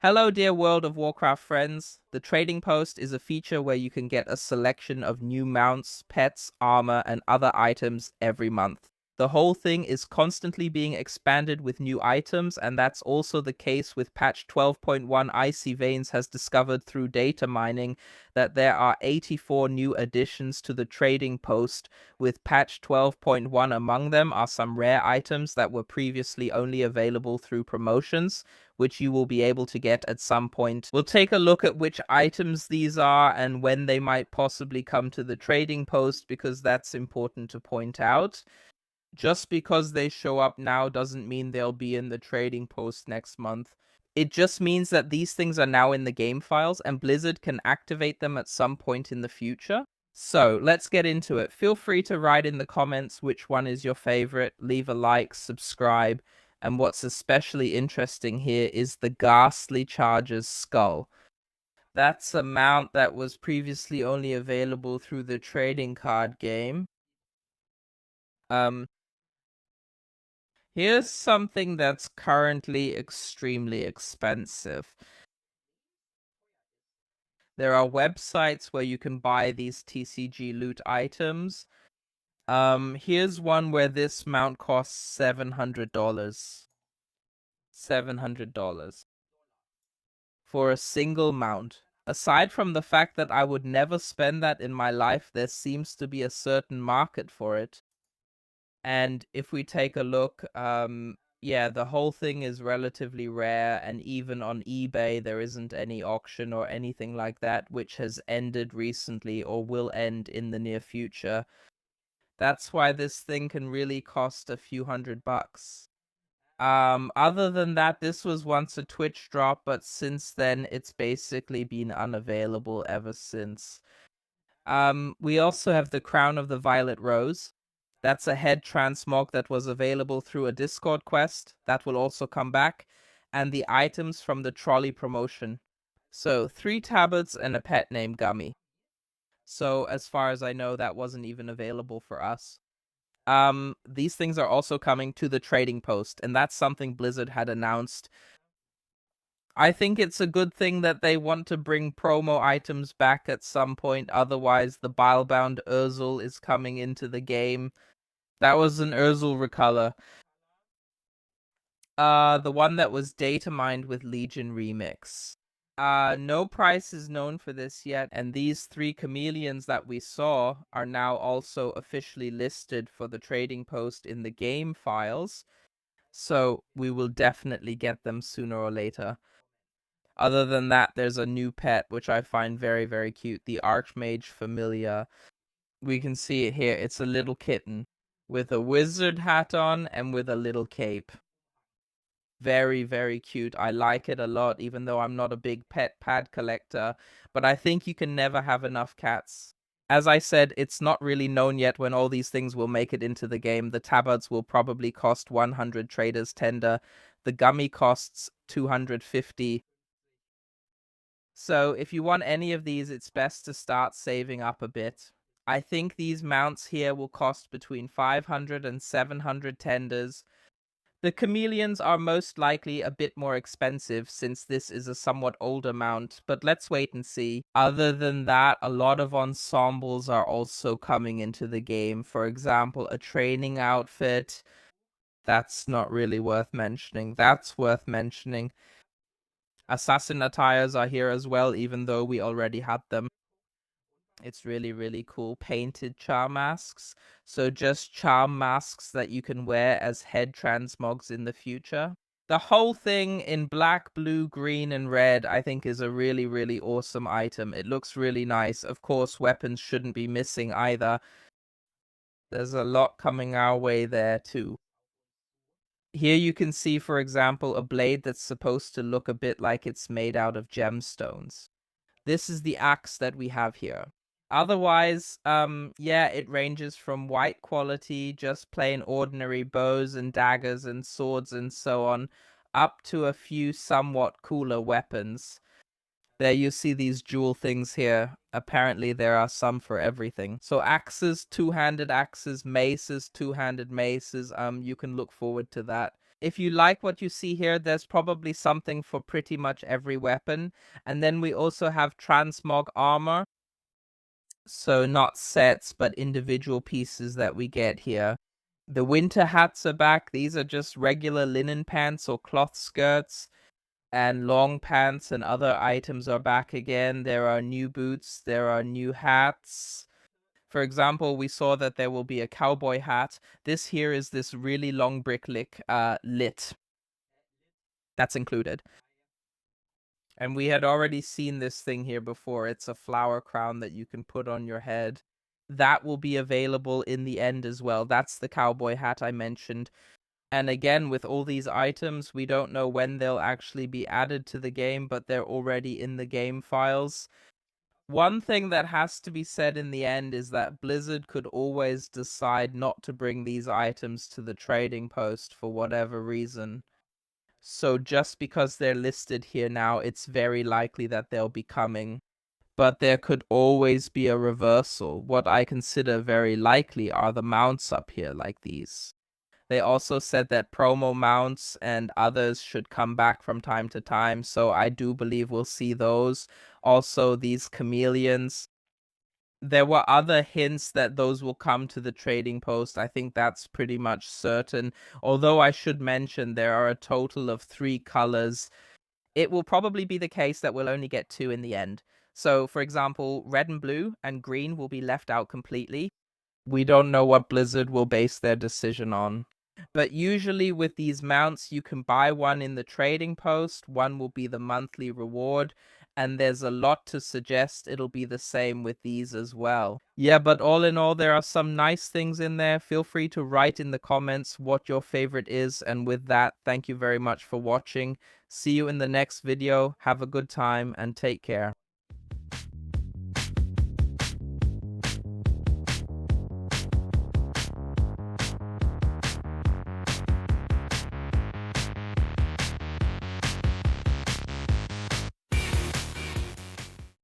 Hello, dear World of Warcraft friends. The Trading Post is a feature where you can get a selection of new mounts, pets, armor, and other items every month. The whole thing is constantly being expanded with new items, and that's also the case with patch 12.1. Icy Veins has discovered through data mining that there are 84 new additions to the Trading Post, with patch 12.1 among them are some rare items that were previously only available through promotions, which you will be able to get at some point. We'll take a look at which items these are and when they might possibly come to the Trading Post, because that's important to point out. Just because they show up now doesn't mean they'll be in the Trading Post next month. It just means that these things are now in the game files and Blizzard can activate them at some point in the future. So let's get into it. Feel free to write in the comments which one is your favorite, leave a like, subscribe, and what's especially interesting here is the Ghastly Charger's skull. That's a mount that was previously only available through the trading card game. Here's something that's currently extremely expensive. There are websites where you can buy these TCG loot items. Here's one where this mount costs $700. $700 for a single mount. Aside from the fact that I would never spend that in my life, there seems to be a certain market for it. And if we take a look, yeah, the whole thing is relatively rare, and even on eBay, there isn't any auction or anything like that, which has ended recently or will end in the near future. That's why this thing can really cost a few $100. Other than that, this was once a Twitch drop, but since then, it's basically been unavailable ever since. We also have the Crown of the Violet Rose. That's a head transmog that was available through a Discord quest. That will also come back. And the items from the trolley promotion. So, 3 tablets and a pet named Gummy. So, as far as I know, that wasn't even available for us. These things are also coming to the Trading Post, and that's something Blizzard had announced. I think it's a good thing that they want to bring promo items back at some point, otherwise the Bilebound Urzel is coming into the game. That was an Urzel recolor. The one that was data mined with Legion Remix. No price is known for this yet, and these 3 chameleons that we saw are now also officially listed for the Trading Post in the game files, so we will definitely get them sooner or later. Other than that, there's a new pet, which I find very, very cute, the Archmage Familiar. We can see it here. It's a little kitten with a wizard hat on and with a little cape. Very, very cute. I like it a lot, even though I'm not a big pet pad collector. But I think you can never have enough cats. As I said, it's not really known yet when all these things will make it into the game. The tabards will probably cost 100 traders tender. The gummy costs 250. So if you want any of these, it's best to start saving up a bit. I think these mounts here will cost between 500 and 700 tenders. The chameleons are most likely a bit more expensive since this is a somewhat older mount, but let's wait and see. Other than that, a lot of ensembles are also coming into the game. For example, a training outfit. That's not really worth mentioning. That's worth mentioning. Assassin attires are here as well, even though we already had them. It's really, really cool. Painted charm masks. So just charm masks that you can wear as head transmogs in the future. The whole thing in black, blue, green, and red, I think, is a really, really awesome item. It looks really nice. Of course, weapons shouldn't be missing either. There's a lot coming our way there, too. Here you can see, for example, a blade that's supposed to look a bit like it's made out of gemstones. This is the axe that we have here. Otherwise, yeah, it ranges from white quality, just plain ordinary bows and daggers and swords and so on, up to a few somewhat cooler weapons. There you see these jewel things here. Apparently there are some for everything. So axes, two-handed axes, maces, two-handed maces, you can look forward to that. If you like what you see here, there's probably something for pretty much every weapon. And then we also have transmog armor. So not sets, but individual pieces that we get here. The winter hats are back. These are just regular linen pants or cloth skirts. And long pants and other items are back again. There are new boots. There are new hats. For example, we saw that there will be a cowboy hat. This here is this really long bricklick lit. That's included. And we had already seen this thing here before. It's a flower crown that you can put on your head. That will be available in the end as well. That's the cowboy hat I mentioned. And again, with all these items, we don't know when they'll actually be added to the game, but they're already in the game files. One thing that has to be said in the end is that Blizzard could always decide not to bring these items to the trading post for whatever reason. So just because they're listed here now, it's very likely that they'll be coming. But there could always be a reversal. What I consider very likely are the mounts up here like these. They also said that promo mounts and others should come back from time to time, so I do believe we'll see those. Also, these chameleons. There were other hints that those will come to the trading post. I think that's pretty much certain. Although I should mention there are a total of 3 colors. It will probably be the case that we'll only get 2 in the end. So, for example, red and blue and green will be left out completely. We don't know what Blizzard will base their decision on. But usually with these mounts, you can buy one in the trading post. One will be the monthly reward. And there's a lot to suggest it'll be the same with these as well. Yeah, but all in all, there are some nice things in there. Feel free to write in the comments what your favorite is. And with that, thank you very much for watching. See you in the next video. Have a good time and take care.